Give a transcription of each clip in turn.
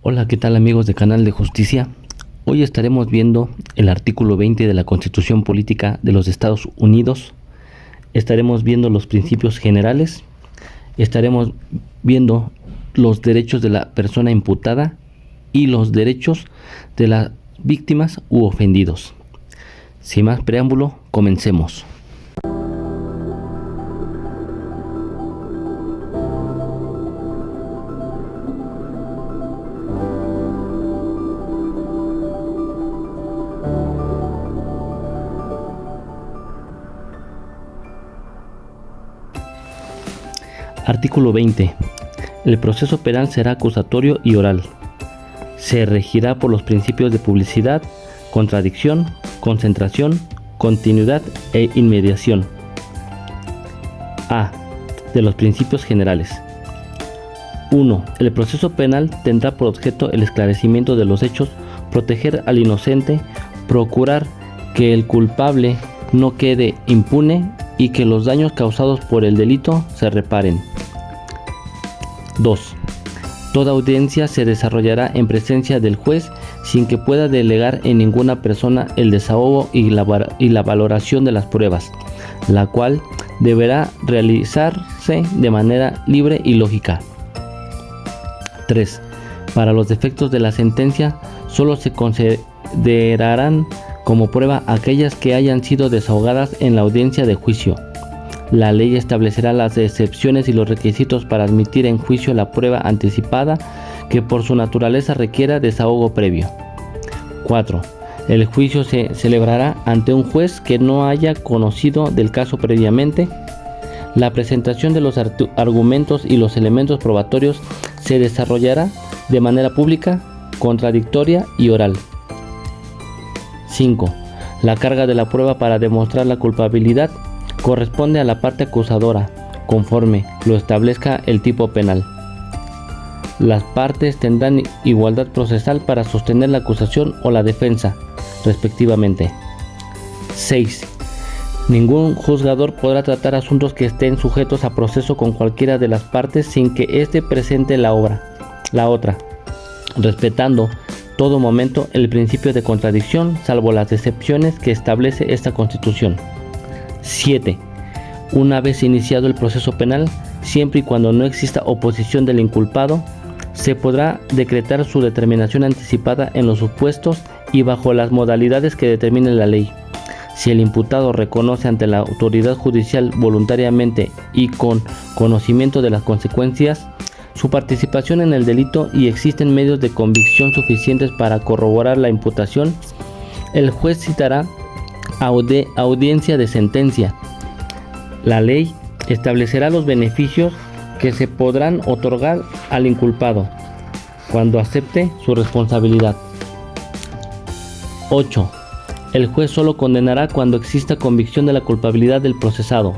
Hola, ¿qué tal amigos de Canal de Justicia? Hoy estaremos viendo el artículo 20 de la Constitución Política de los Estados Unidos. Estaremos viendo los principios generales. Estaremos viendo los derechos de la persona imputada y los derechos de las víctimas u ofendidos. Sin más preámbulo, comencemos. Artículo 20. El proceso penal será acusatorio y oral. Se regirá por los principios de publicidad, contradicción, concentración, continuidad e inmediación. A. De los principios generales. 1. El proceso penal tendrá por objeto el esclarecimiento de los hechos, proteger al inocente, procurar que el culpable no quede impune y que los daños causados por el delito se reparen. 2. Toda audiencia se desarrollará en presencia del juez sin que pueda delegar en ninguna persona el desahogo y la valoración de las pruebas, la cual deberá realizarse de manera libre y lógica. 3. Para los defectos de la sentencia, solo se considerarán como prueba aquellas que hayan sido desahogadas en la audiencia de juicio. La ley establecerá las excepciones y los requisitos para admitir en juicio la prueba anticipada que por su naturaleza requiera desahogo previo. 4. El juicio se celebrará ante un juez que no haya conocido del caso previamente. La presentación de los argumentos y los elementos probatorios se desarrollará de manera pública, contradictoria y oral. 5. La carga de la prueba para demostrar la culpabilidad corresponde a la parte acusadora, conforme lo establezca el tipo penal. Las partes tendrán igualdad procesal para sostener la acusación o la defensa, respectivamente. 6. Ningún juzgador podrá tratar asuntos que estén sujetos a proceso con cualquiera de las partes sin que éste presente la otra, respetando todo momento el principio de contradicción, salvo las excepciones que establece esta Constitución. 7. Una vez iniciado el proceso penal, siempre y cuando no exista oposición del inculpado, se podrá decretar su determinación anticipada en los supuestos y bajo las modalidades que determine la ley. Si el imputado reconoce ante la autoridad judicial voluntariamente y con conocimiento de las consecuencias su participación en el delito y existen medios de convicción suficientes para corroborar la imputación, el juez citará audiencia de sentencia. La ley establecerá los beneficios que se podrán otorgar al inculpado cuando acepte su responsabilidad. 8. El juez solo condenará cuando exista convicción de la culpabilidad del procesado.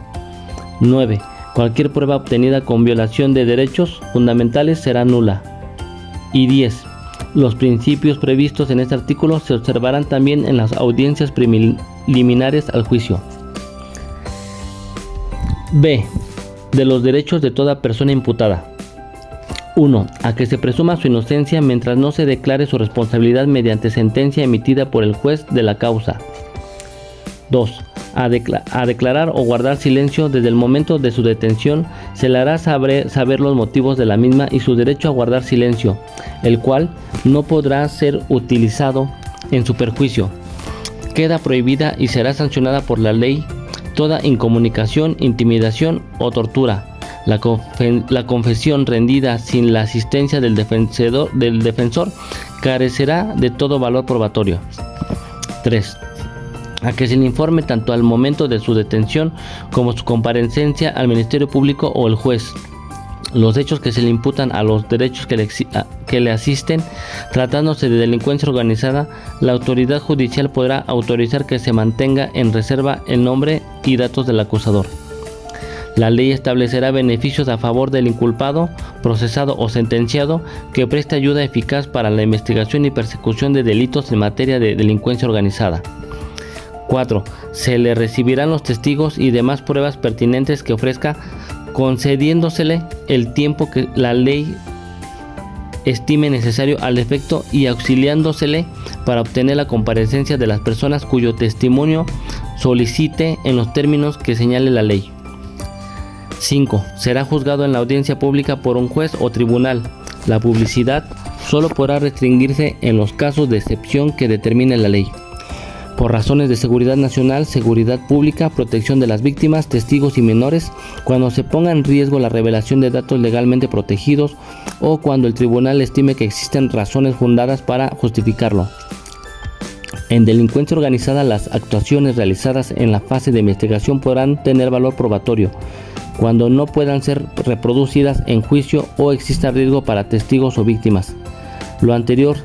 9. Cualquier prueba obtenida con violación de derechos fundamentales será nula. Y 10. Los principios previstos en este artículo se observarán también en las audiencias preliminares al juicio. B. De los derechos de toda persona imputada. 1. A que se presuma su inocencia mientras no se declare su responsabilidad mediante sentencia emitida por el juez de la causa. 2. A declarar o guardar silencio desde el momento de su detención, se le hará saber los motivos de la misma y su derecho a guardar silencio, el cual no podrá ser utilizado en su perjuicio. Queda prohibida y será sancionada por la ley toda incomunicación, intimidación o tortura. La confesión rendida sin la asistencia del defensor carecerá de todo valor probatorio. 3. A que se le informe tanto al momento de su detención como su comparecencia al Ministerio Público o el juez los hechos que se le imputan a los derechos que le asisten. Tratándose de delincuencia organizada, la autoridad judicial podrá autorizar que se mantenga en reserva el nombre y datos del acusador. La ley establecerá beneficios a favor del inculpado, procesado o sentenciado que preste ayuda eficaz para la investigación y persecución de delitos en materia de delincuencia organizada. 4. Se le recibirán los testigos y demás pruebas pertinentes que ofrezca, concediéndosele el tiempo que la ley estime necesario al efecto y auxiliándosele para obtener la comparecencia de las personas cuyo testimonio solicite en los términos que señale la ley. 5. Será juzgado en la audiencia pública por un juez o tribunal. La publicidad solo podrá restringirse en los casos de excepción que determine la ley, por razones de seguridad nacional, seguridad pública, protección de las víctimas, testigos y menores, cuando se ponga en riesgo la revelación de datos legalmente protegidos o cuando el tribunal estime que existen razones fundadas para justificarlo. En delincuencia organizada, las actuaciones realizadas en la fase de investigación podrán tener valor probatorio, cuando no puedan ser reproducidas en juicio o exista riesgo para testigos o víctimas. Lo anterior,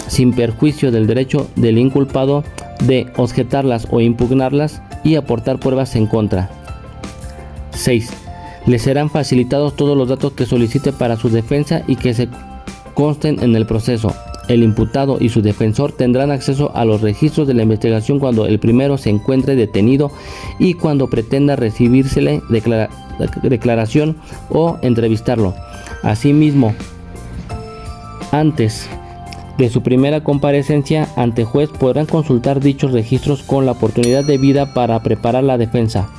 sin perjuicio del derecho del inculpado de objetarlas o impugnarlas y aportar pruebas en contra. 6. Le serán facilitados todos los datos que solicite para su defensa y que se consten en el proceso. El imputado y su defensor tendrán acceso a los registros de la investigación cuando el primero se encuentre detenido y cuando pretenda recibírsele declaración o entrevistarlo. Asimismo, antes de su primera comparecencia ante juez podrán consultar dichos registros con la oportunidad debida para preparar la defensa.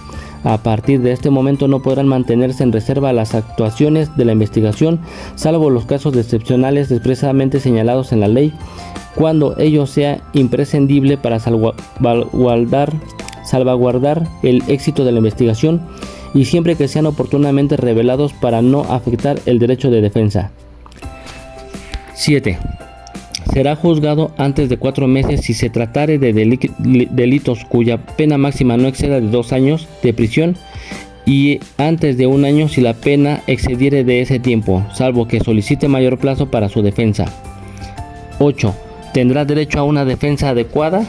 A partir de este momento no podrán mantenerse en reserva las actuaciones de la investigación, salvo los casos excepcionales expresamente señalados en la ley, cuando ello sea imprescindible para salvaguardar el éxito de la investigación y siempre que sean oportunamente revelados para no afectar el derecho de defensa. 7. Será juzgado antes de 4 meses si se tratare de delitos cuya pena máxima no exceda de 2 años de prisión y antes de 1 año si la pena excediere de ese tiempo, salvo que solicite mayor plazo para su defensa. 8. Tendrá derecho a una defensa adecuada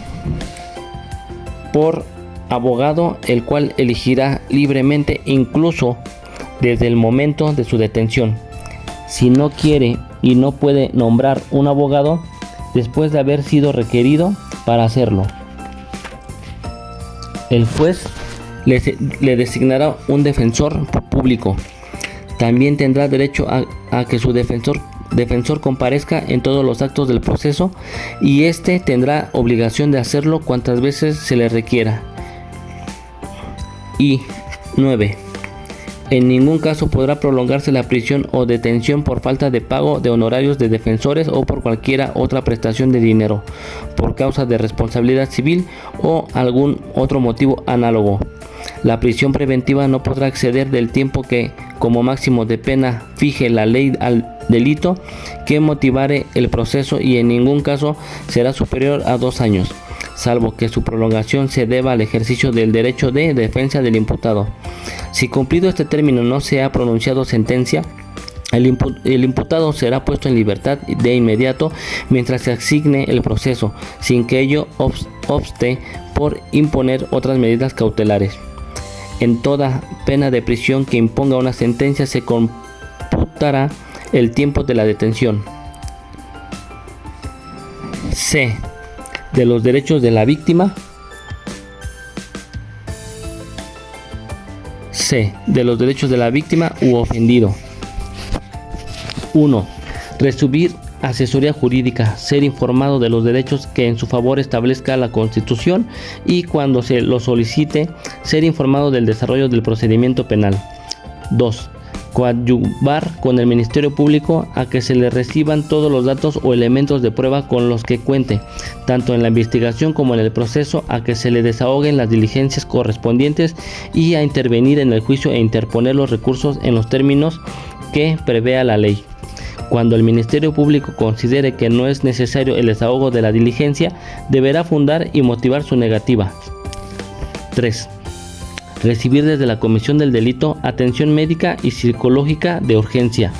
por abogado, el cual elegirá libremente incluso desde el momento de su detención. Si no quiere y no puede nombrar un abogado después de haber sido requerido para hacerlo, el juez le designará un defensor público. También tendrá derecho a que su defensor comparezca en todos los actos del proceso y éste tendrá obligación de hacerlo cuantas veces se le requiera. Y 9. En ningún caso podrá prolongarse la prisión o detención por falta de pago de honorarios de defensores o por cualquiera otra prestación de dinero, por causa de responsabilidad civil o algún otro motivo análogo. La prisión preventiva no podrá exceder del tiempo que, como máximo de pena, fije la ley al delito que motivare el proceso y en ningún caso será superior a 2 años, salvo que su prolongación se deba al ejercicio del derecho de defensa del imputado. Si cumplido este término no se ha pronunciado sentencia, el imputado será puesto en libertad de inmediato mientras se asigne el proceso, sin que ello obste por imponer otras medidas cautelares. En toda pena de prisión que imponga una sentencia se computará el tiempo de la detención. C. De los derechos de la víctima. C. De los derechos de la víctima u ofendido. 1. Recibir asesoría jurídica, ser informado de los derechos que en su favor establezca la Constitución y cuando se lo solicite, ser informado del desarrollo del procedimiento penal. 2. Coadyuvar con el Ministerio Público a que se le reciban todos los datos o elementos de prueba con los que cuente, tanto en la investigación como en el proceso, a que se le desahoguen las diligencias correspondientes y a intervenir en el juicio e interponer los recursos en los términos que prevea la ley. Cuando el Ministerio Público considere que no es necesario el desahogo de la diligencia, deberá fundar y motivar su negativa. 3. Recibir desde la comisión del delito atención médica y psicológica de urgencia.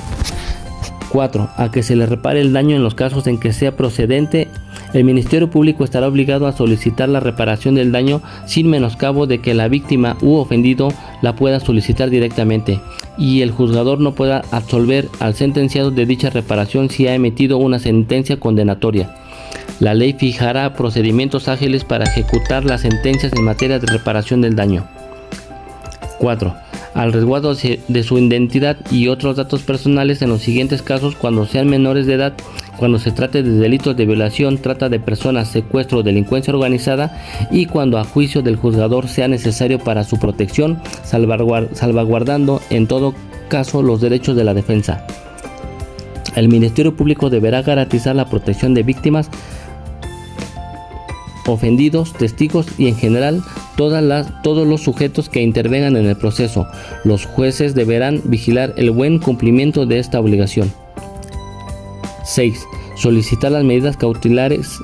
4. A que se le repare el daño en los casos en que sea procedente. El Ministerio Público estará obligado a solicitar la reparación del daño sin menoscabo de que la víctima u ofendido la pueda solicitar directamente y el juzgador no pueda absolver al sentenciado de dicha reparación si ha emitido una sentencia condenatoria. La ley fijará procedimientos ágiles para ejecutar las sentencias en materia de reparación del daño. 4. al resguardo de su identidad y otros datos personales en los siguientes casos cuando sean menores de edad, cuando se trate de delitos de violación, trata de personas, secuestro o delincuencia organizada, y cuando a juicio del juzgador sea necesario para su protección, salvaguardando en todo caso los derechos de la defensa. El Ministerio Público deberá garantizar la protección de víctimas, ofendidos, testigos y en general todos los sujetos que intervengan en el proceso. Los jueces deberán vigilar el buen cumplimiento de esta obligación. 6. Solicitar las medidas cautelares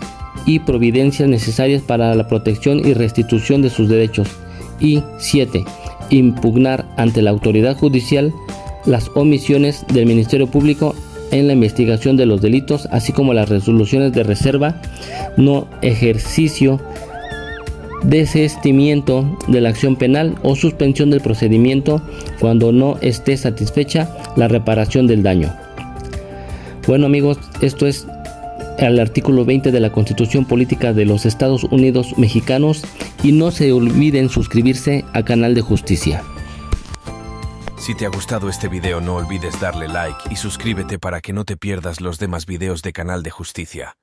y providencias necesarias para la protección y restitución de sus derechos. Y 7. Impugnar ante la autoridad judicial las omisiones del Ministerio Público en la investigación de los delitos, así como las resoluciones de reserva, no ejercicio, desistimiento de la acción penal o suspensión del procedimiento cuando no esté satisfecha la reparación del daño. Bueno amigos, esto es el artículo 20 de la Constitución Política de los Estados Unidos Mexicanos, y no se olviden suscribirse a Canal de Justicia. Si te ha gustado este video, no olvides darle like y suscríbete para que no te pierdas los demás videos de Canal de Justicia.